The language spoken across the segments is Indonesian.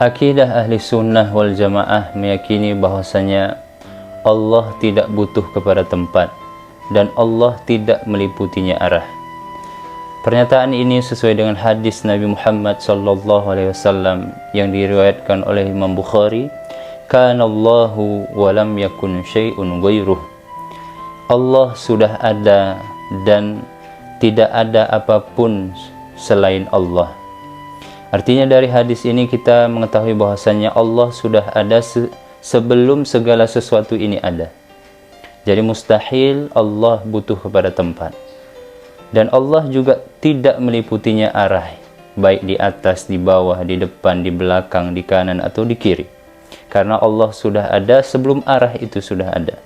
Akidah ahli sunnah wal jamaah meyakini bahwasanya Allah tidak butuh kepada tempat dan Allah tidak meliputinya arah. Pernyataan ini sesuai dengan hadis Nabi Muhammad SAW yang diriwayatkan oleh Imam Bukhari, "Kanallahu wa lam yakun syai'un ghairuh." Allah sudah ada dan tidak ada apapun selain Allah. Artinya dari hadis ini kita mengetahui bahwasanya Allah sudah ada sebelum segala sesuatu ini ada. Jadi mustahil Allah butuh kepada tempat. Dan Allah juga tidak meliputinya arah, baik di atas, di bawah, di depan, di belakang, di kanan atau di kiri. Karena Allah sudah ada sebelum arah itu sudah ada.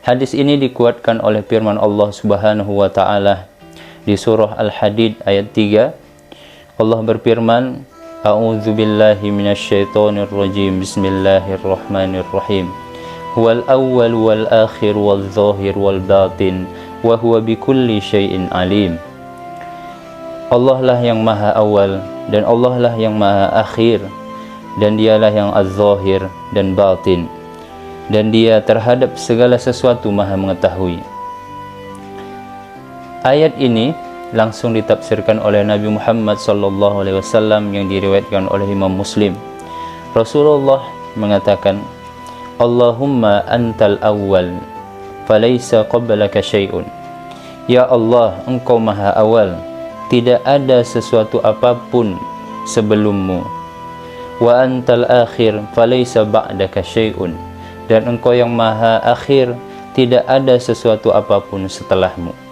Hadis ini dikuatkan oleh firman Allah Subhanahu wa taala di surah Al-Hadid ayat 3. Allah berfirman, "A'udzu billahi minasyaitonir rajim. Bismillahirrahmanirrahim. Huwal awwal wal akhir wal zahir wal batin wa huwa bikulli syai'in alim." Allah lah yang maha awal dan Allah lah yang maha akhir dan dialah yang az-zahir dan batin dan dia terhadap segala sesuatu maha mengetahui. Ayat ini langsung ditafsirkan oleh Nabi Muhammad SAW yang diriwayatkan oleh Imam Muslim. Rasulullah mengatakan, "Allahumma antal awwal falaysa qablaka syai'un." Ya Allah, engkau maha awal, tidak ada sesuatu apapun sebelummu. Wa antal akhir falaysa ba'daka syai'un. Dan engkau yang maha akhir, tidak ada sesuatu apapun setelahmu.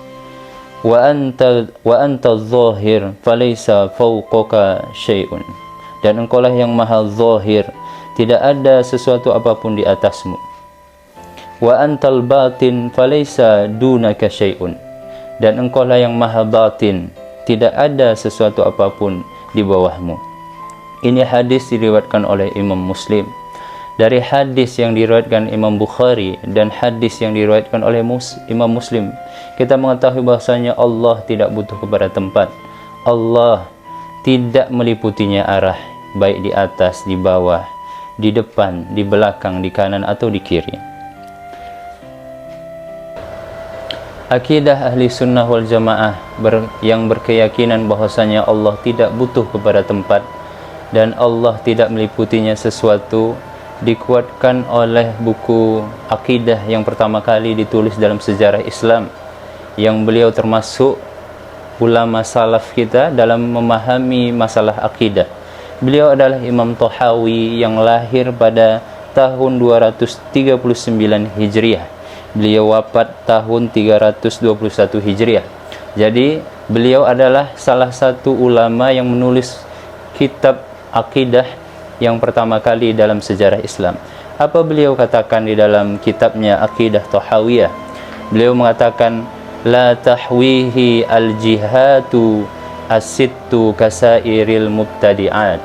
Wa anta zahir falaysa fawqaka syai'un. Dan engkaulah yang maha zahir, tidak ada sesuatu apapun di atasmu. Wa antal batin falaysa dunaka syai'un. Dan engkaulah yang maha batin, tidak ada sesuatu apapun di bawahmu. Ini hadis diriwayatkan oleh Imam Muslim. Dari hadis yang diriwayatkan Imam Bukhari dan hadis yang diriwayatkan oleh Imam Muslim, kita mengetahui bahwasanya Allah tidak butuh kepada tempat. Allah tidak meliputinya arah, baik di atas, di bawah, di depan, di belakang, di kanan atau di kiri. Akidah ahli sunnah wal jamaah yang berkeyakinan bahwasanya Allah tidak butuh kepada tempat dan Allah tidak meliputinya sesuatu dikuatkan oleh buku akidah yang pertama kali ditulis dalam sejarah Islam, yang beliau termasuk ulama salaf kita dalam memahami masalah akidah. Beliau adalah Imam Tahawi yang lahir pada tahun 239 Hijriah. Beliau wafat tahun 321 Hijriah. Jadi beliau adalah salah satu ulama yang menulis kitab akidah yang pertama kali dalam sejarah Islam. Apa beliau katakan di dalam kitabnya Aqidah Tahawiyah? Beliau mengatakan, "La tahwihi al-jihatu as-sittu kasairil mubtadi'at."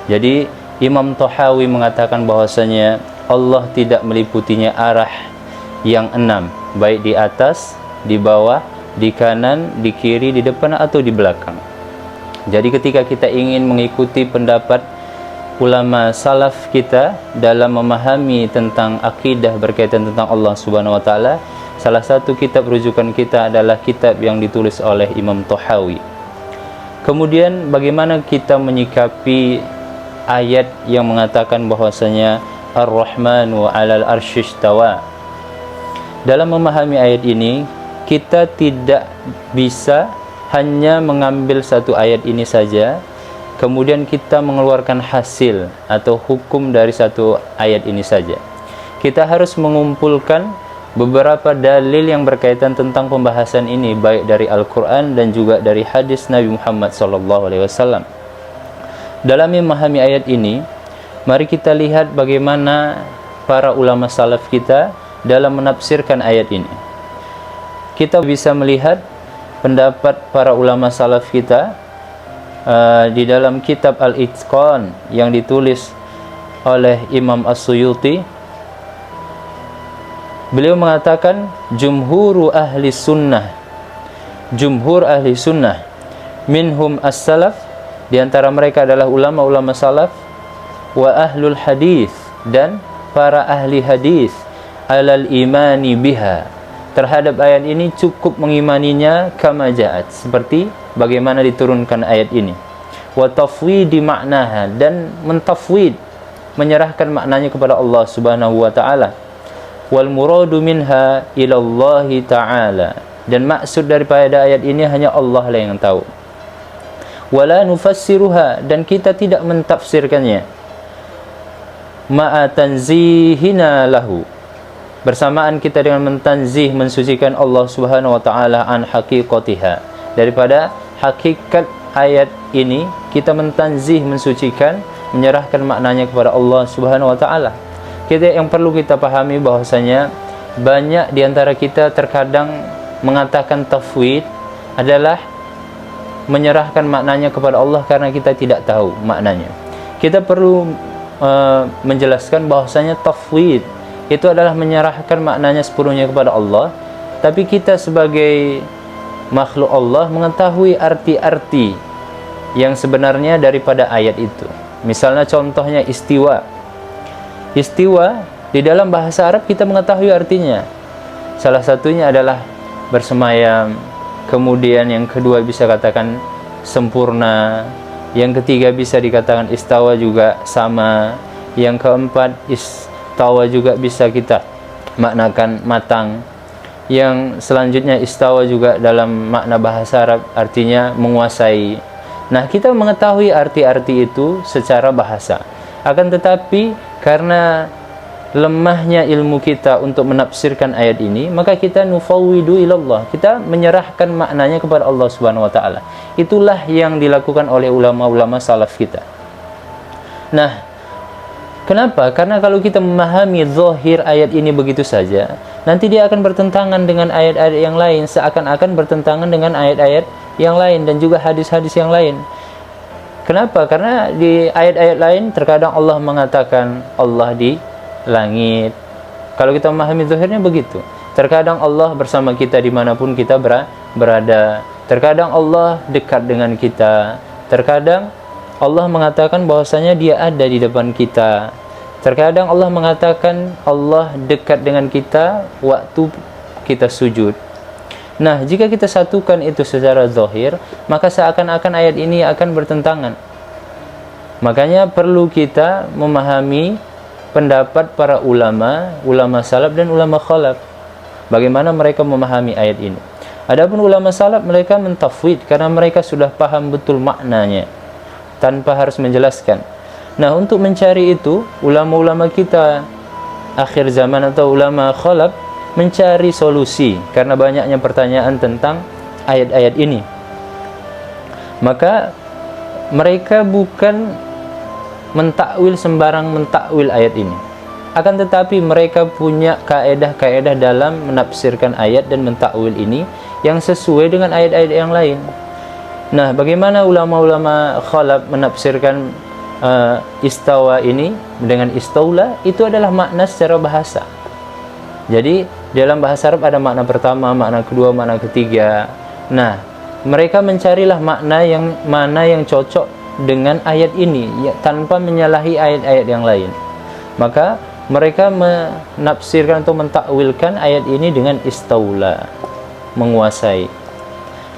Jadi Imam Tahawi mengatakan bahwasanya Allah tidak meliputinya arah yang 6, baik di atas, di bawah, di kanan, di kiri, di depan atau di belakang. Jadi ketika kita ingin mengikuti pendapat ulama salaf kita dalam memahami tentang akidah berkaitan tentang Allah Subhanahu wa taala, salah satu kitab rujukan kita adalah kitab yang ditulis oleh Imam Tahawi. Kemudian bagaimana kita menyikapi ayat yang mengatakan bahwasanya Ar-Rahmanu 'alal arsy istawa? Dalam memahami ayat ini, kita tidak bisa hanya mengambil satu ayat ini saja kemudian kita mengeluarkan hasil atau hukum dari satu ayat ini saja. Kita harus mengumpulkan beberapa dalil yang berkaitan tentang pembahasan ini, baik dari Al-Quran dan juga dari hadis Nabi Muhammad SAW. Dalam memahami ayat ini, mari kita lihat bagaimana para ulama salaf kita dalam menafsirkan ayat ini. Kita bisa melihat pendapat para ulama salaf kita di dalam kitab Al-Itqan yang ditulis oleh Imam As-Suyuti. Beliau mengatakan jumhur ahli sunnah minhum as-salaf, di antara mereka adalah ulama-ulama salaf, wa ahlul hadis, dan para ahli hadis, alal imani biha, terhadap ayat ini cukup mengimaninya, kama ja'at, seperti bagaimana diturunkan ayat ini, wa tafwidi maknaha, dan mentafwid, menyerahkan maknanya kepada Allah Subhanahu wa taala, wal muradu minha ila Allah taala, dan maksud daripada ayat ini hanya Allah lah yang tahu, wala nufassiruha, dan kita tidak mentafsirkannya, ma'a tanzihina lahu, bersamaan kita dengan mentanzih, mensucikan Allah Subhanahu wa taala an haqiqatiha, daripada hakikat ayat ini kita mentanzih, mensucikan, menyerahkan maknanya kepada Allah Subhanahu wa taala. Yang perlu kita pahami bahwasanya banyak di antara kita terkadang mengatakan tafwid adalah menyerahkan maknanya kepada Allah karena kita tidak tahu maknanya. Kita perlu menjelaskan bahwasanya tafwid itu adalah menyerahkan maknanya sepenuhnya kepada Allah, tapi kita sebagai makhluk Allah mengetahui arti-arti yang sebenarnya daripada ayat itu. Misalnya contohnya istiwa. Istiwa di dalam bahasa Arab kita mengetahui artinya. Salah satunya adalah bersemayam, kemudian yang kedua bisa katakan sempurna, yang ketiga bisa dikatakan istawa juga sama, yang keempat istawa juga bisa kita maknakan matang, yang selanjutnya istawa juga dalam makna bahasa Arab artinya menguasai. Nah, kita mengetahui arti-arti itu secara bahasa, akan tetapi karena lemahnya ilmu kita untuk menafsirkan ayat ini, maka kita nufawwidu ilallah, kita menyerahkan maknanya kepada Allah Subhanahu wa taala. Itulah yang dilakukan oleh ulama-ulama salaf kita. Nah, kenapa? Karena kalau kita memahami zahir ayat ini begitu saja, nanti dia akan bertentangan dengan ayat-ayat yang lain, seakan-akan bertentangan dengan ayat-ayat yang lain dan juga hadis-hadis yang lain. Kenapa? Karena di ayat-ayat lain terkadang Allah mengatakan Allah di langit. Kalau kita memahami zahirnya begitu. Terkadang Allah bersama kita dimanapun kita berada. Terkadang Allah dekat dengan kita. Terkadang Allah mengatakan bahwasanya dia ada di depan kita. Terkadang Allah mengatakan Allah dekat dengan kita waktu kita sujud. Nah, jika kita satukan itu secara zahir, maka seakan-akan ayat ini akan bertentangan. Makanya perlu kita memahami pendapat para ulama, ulama salaf dan ulama khalaf, bagaimana mereka memahami ayat ini. Adapun ulama salaf, mereka mentafwid karena mereka sudah paham betul maknanya tanpa harus menjelaskan. Nah, untuk mencari itu, ulama-ulama kita akhir zaman atau ulama khalaf mencari solusi karena banyaknya pertanyaan tentang ayat-ayat ini. Maka mereka bukan mentakwil sembarang mentakwil ayat ini, akan tetapi mereka punya kaedah-kaedah dalam menafsirkan ayat dan mentakwil ini yang sesuai dengan ayat-ayat yang lain. Nah, bagaimana ulama-ulama khalaf menafsirkan istawa ini dengan istaula? Itu adalah makna secara bahasa. Jadi dalam bahasa Arab ada makna pertama, makna kedua, makna ketiga. Nah, mereka mencarilah makna yang mana yang cocok dengan ayat ini ya, tanpa menyalahi ayat-ayat yang lain. Maka mereka menafsirkan atau mentakwilkan ayat ini dengan istaula, menguasai.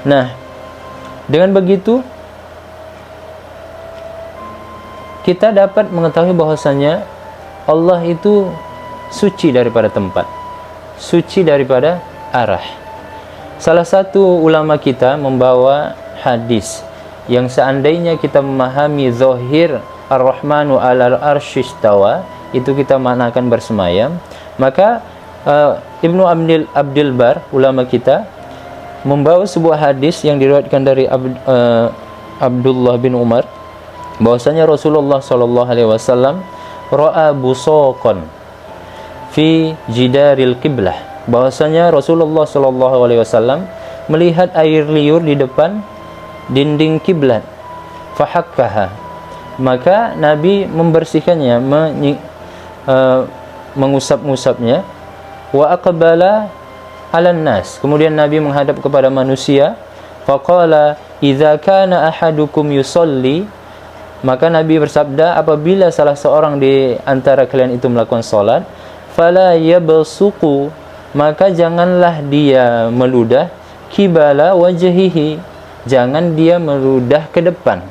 Nah, dengan begitu kita dapat mengetahui bahwasanya Allah itu suci daripada tempat, suci daripada arah. Salah satu ulama kita membawa hadis yang seandainya kita memahami zahir Ar-Rahmanu 'alal arsy istawa, itu kita maknakan bersemayam, maka Ibnu Abdul Bar, ulama kita, membawa sebuah hadis yang diriwayatkan dari Abdullah bin Umar bahwasanya Rasulullah sallallahu alaihi wasallam ra'a busaqan fi jidaril qiblah, bahwasanya Rasulullah sallallahu alaihi wasallam melihat air liur di depan dinding kiblat, fahakkaha, maka Nabi membersihkannya, mengusap-ngusapnya, wa aqbala 'alan nas, kemudian Nabi menghadap kepada manusia, faqala idza kana ahadukum yusalli, Maka Nabi bersabda, apabila salah seorang di antara kalian itu melakukan salat, fala yabsuqu, maka janganlah dia meludah, kibala wajhihi, jangan dia meludah ke depan.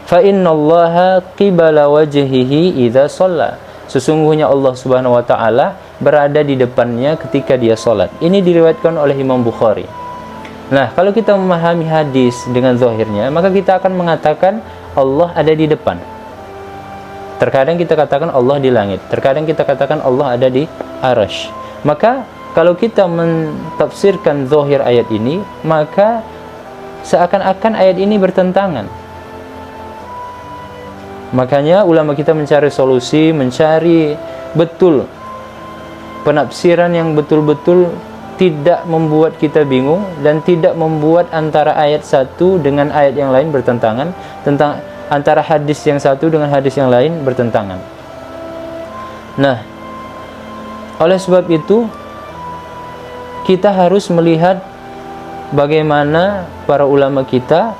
Fa innallaha qibala wajhihi idza shalla, sesungguhnya Allah Subhanahu wa taala berada di depannya ketika dia salat. Ini diriwayatkan oleh Imam Bukhari. Nah, kalau kita memahami hadis dengan zahirnya, maka kita akan mengatakan Allah ada di depan. Terkadang kita katakan Allah di langit, terkadang kita katakan Allah ada di arasy. Maka kalau kita mentafsirkan zahir ayat ini, maka seakan-akan ayat ini bertentangan. Makanya ulama kita mencari solusi, mencari betul penafsiran yang betul-betul tidak membuat kita bingung dan tidak membuat antara ayat satu dengan ayat yang lain bertentangan, tentang antara hadis yang satu dengan hadis yang lain bertentangan. Nah, oleh sebab itu kita harus melihat bagaimana para ulama kita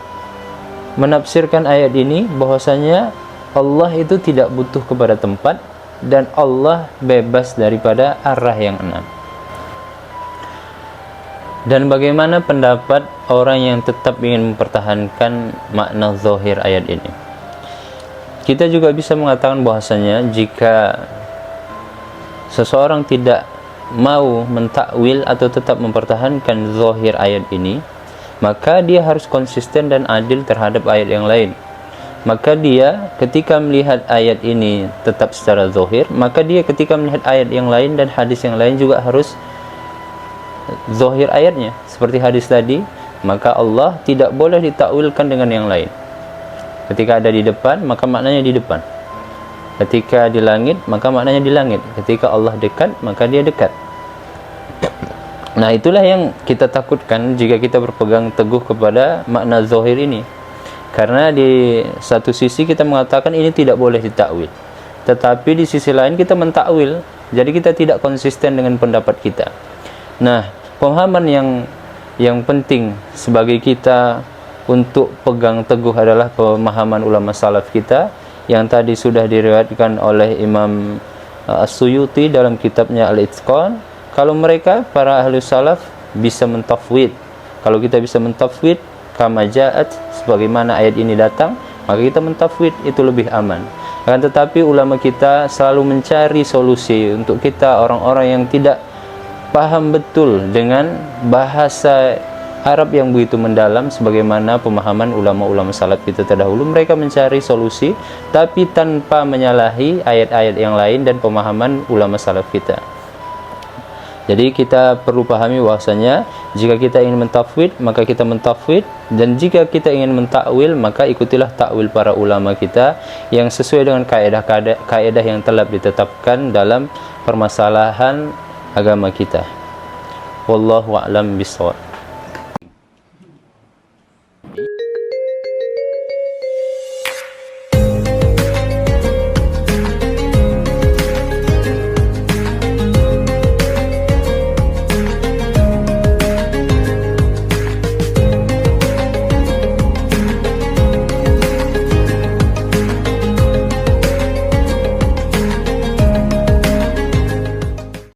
menafsirkan ayat ini, bahwasanya Allah itu tidak butuh kepada tempat dan Allah bebas daripada arah yang enam. Dan bagaimana pendapat orang yang tetap ingin mempertahankan makna zahir ayat ini? Kita juga bisa mengatakan bahwasanya jika seseorang tidak mau mentakwil atau tetap mempertahankan zahir ayat ini, maka dia harus konsisten dan adil terhadap ayat yang lain. Maka dia ketika melihat ayat ini tetap secara zahir, maka dia ketika melihat ayat yang lain dan hadis yang lain juga harus zahir ayatnya. Seperti hadis tadi, maka Allah tidak boleh ditakwilkan dengan yang lain. Ketika ada di depan, maka maknanya di depan. Ketika di langit, maka maknanya di langit. Ketika Allah dekat, maka dia dekat. Nah, itulah yang kita takutkan jika kita berpegang teguh kepada makna zahir ini. Karena di satu sisi kita mengatakan ini tidak boleh ditakwil, tetapi di sisi lain kita mentakwil. Jadi kita tidak konsisten dengan pendapat kita. Nah, pemahaman yang penting sebagai kita untuk pegang teguh adalah pemahaman ulama salaf kita yang tadi sudah diriwayatkan oleh Imam As-Suyuti dalam kitabnya Al-Itqan. Kalau mereka para ahli salaf bisa mentafwid, kalau kita bisa mentafwid kama ja'at, sebagaimana ayat ini datang, maka kita mentafwid, itu lebih aman. Akan tetapi ulama kita selalu mencari solusi untuk kita orang-orang yang tidak paham betul dengan bahasa Arab yang begitu mendalam, sebagaimana pemahaman ulama-ulama salaf kita terdahulu. Mereka mencari solusi tapi tanpa menyalahi ayat-ayat yang lain dan pemahaman ulama salaf kita. Jadi kita perlu pahami bahwasanya jika kita ingin mentafwid, maka kita mentafwid, dan jika kita ingin mentakwil, maka ikutilah takwil para ulama kita yang sesuai dengan kaidah yang telah ditetapkan dalam permasalahan agama kita. Wallahu a'lam bishawab.